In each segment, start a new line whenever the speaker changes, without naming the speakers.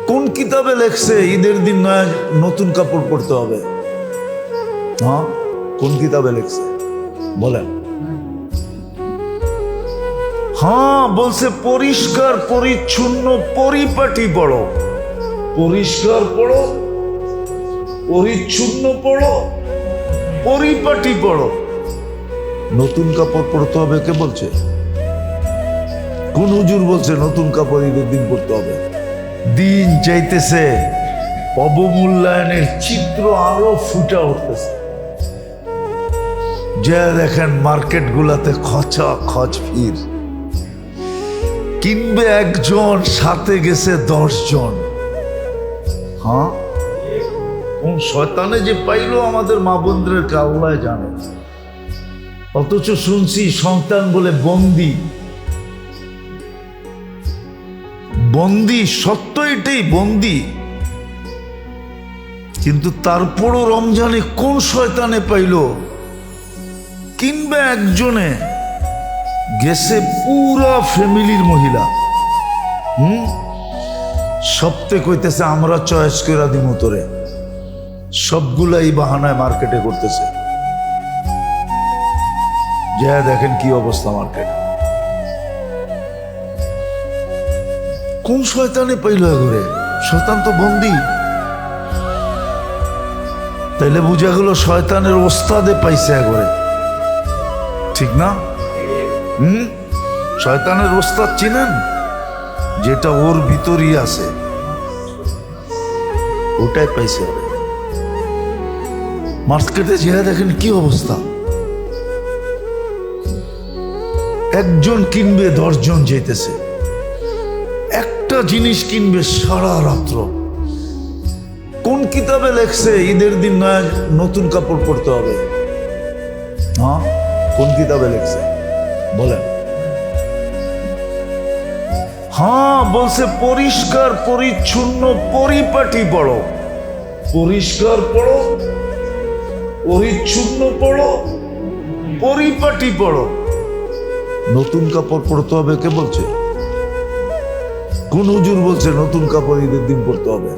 কোন কিতাবে লেখছে ঈদের দিন নয় নতুন কাপড় পরতে হবে? হ্যাঁ, কোন কিতাবে লেখছে বলেন? হ্যাঁ, বলছে পরিষ্কার পরিচ্ছন্ন পরিপাটি পড়ো। পরিষ্কার পড়ো, পরিচ্ছন্ন পড়ো, পরিপাটি পড়ো। নতুন কাপড় পরতে হবে কে বলছে? কোন হুজুর বলছে নতুন কাপড় ঈদের দিন পরতে হবে? দিন চাইতেছে, অবমূল্যায়নের চিত্র আরো ফুটে উঠতেছে। যে দেখেন মার্কেট গুলাতে খচা খচ ভিড়, কিনবে একজন, সাথে গেছে 10 জন। হ্যাঁ, কোন শয়তানে যে পাইলো আমাদের মা বোনদেরকে আল্লাহ জানে। অথচ শুনছি সন্তান বলে বন্দি। বন্দি, সত্য এটাই, বন্দি। কিন্তু তারপরও রমজানে কোন শয়তানে পাইলো, কিনবে একজনে, গেছে পুরা ফ্যামিলির মহিলা। সপ্তাহে কইতেছে আমরা চয়েস করে দিমু তোরে। সবগুলাই বাহানায় মার্কেটে করতেছে। যা দেখেন কি অবস্থা মার্কেট। কোন শয়তানে পাইল ঘুরে? শয়তান তো বন্দি। তাইলে বুঝা গেল শয়তানের ওস্তাদে পাইছে ঘরে, ঠিক না? শয়তানের ওস্তাদ চিনেন? যেটা ওর ভিতরই আছে, ওটাই পাইছে। মার্কেটে যেয়ে দেখেন কি অবস্থা। একজন কিনবে 10 জন যেতেছে। একটা জিনিস কিনবে সারা রাত্র। কোন কিতাবে লেখছে ঈদের দিন নয় নতুন কাপড় পরতে হবে? হ্যাঁ, কোন কিতাবে লেখছে বলেন? হ্যাঁ, বলছে পরিষ্কার পরিচ্ছন্ন পরিপাটি পড়ো। পরিষ্কার পড়ো, পরিচ্ছন্ন পড়ো, পরিপাটি পড়ো। নতুন কাপড় পরতে হবে কে বলছে? কোন হুজুর বলছে নতুন কাপড় ঈদের দিন পরতে হবে?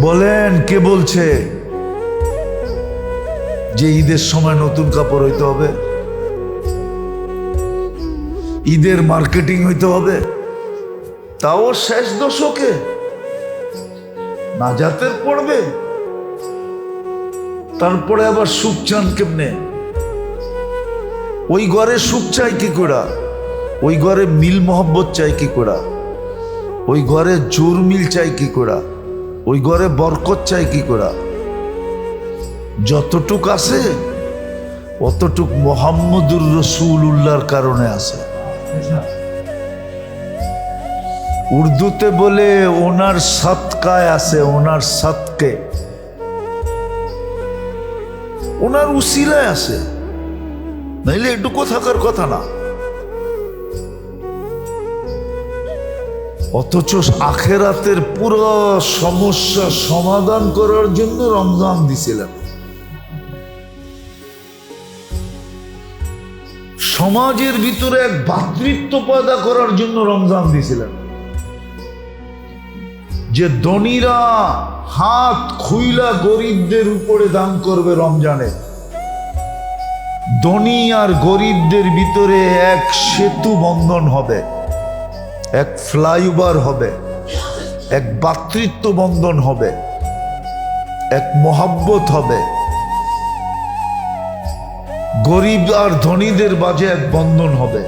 বলেন কে বলছে যে ঈদের সময় নতুন কাপড় হইতে হবে? ঈদের মার্কেটিং হইতে হবে, তাও শেষ দশকে। নাজাতের পড়বে, তারপরে আবার সুখ চান কেমনে? ওই ঘরে সুখ চাই কি করে? ওই ঘরে মিল মোহব্বত চাই কি করে? ওই ঘরে জোর মিল চাই কি করে? ওই ঘরে বরকত চাই কি করে? যতটুক আছে অতটুক মুহাম্মদুর রাসূলুল্লাহর কারণে আছে। উর্দুতে বলে ওনার সদকায় আছে, ওনার সদকে, ওনার উসিলায় আছে, নাইলে এটুকু থাকার কথা না। অথচ আখেরাতের পুরো সমস্যা সমাধান করার জন্য রমজান দিছিলেন। সমাজের ভিতরে এক ভ্রাতৃত্ব পয়দা করার জন্য রমজান দিছিলেন। যে ধনীরা হাত খুইলা গরিবদের উপরে দান করবে রমজানে। ধনী আর গরিবদের ভিতরে এক সেতু বন্ধন হবে, এক ফ্লাইওভার হবে, এক ভ্রাতৃত্ব বন্ধন হবে, এক মহব্বত হবে। গরিব আর ধনীদের মাঝে এক বন্ধন হবে।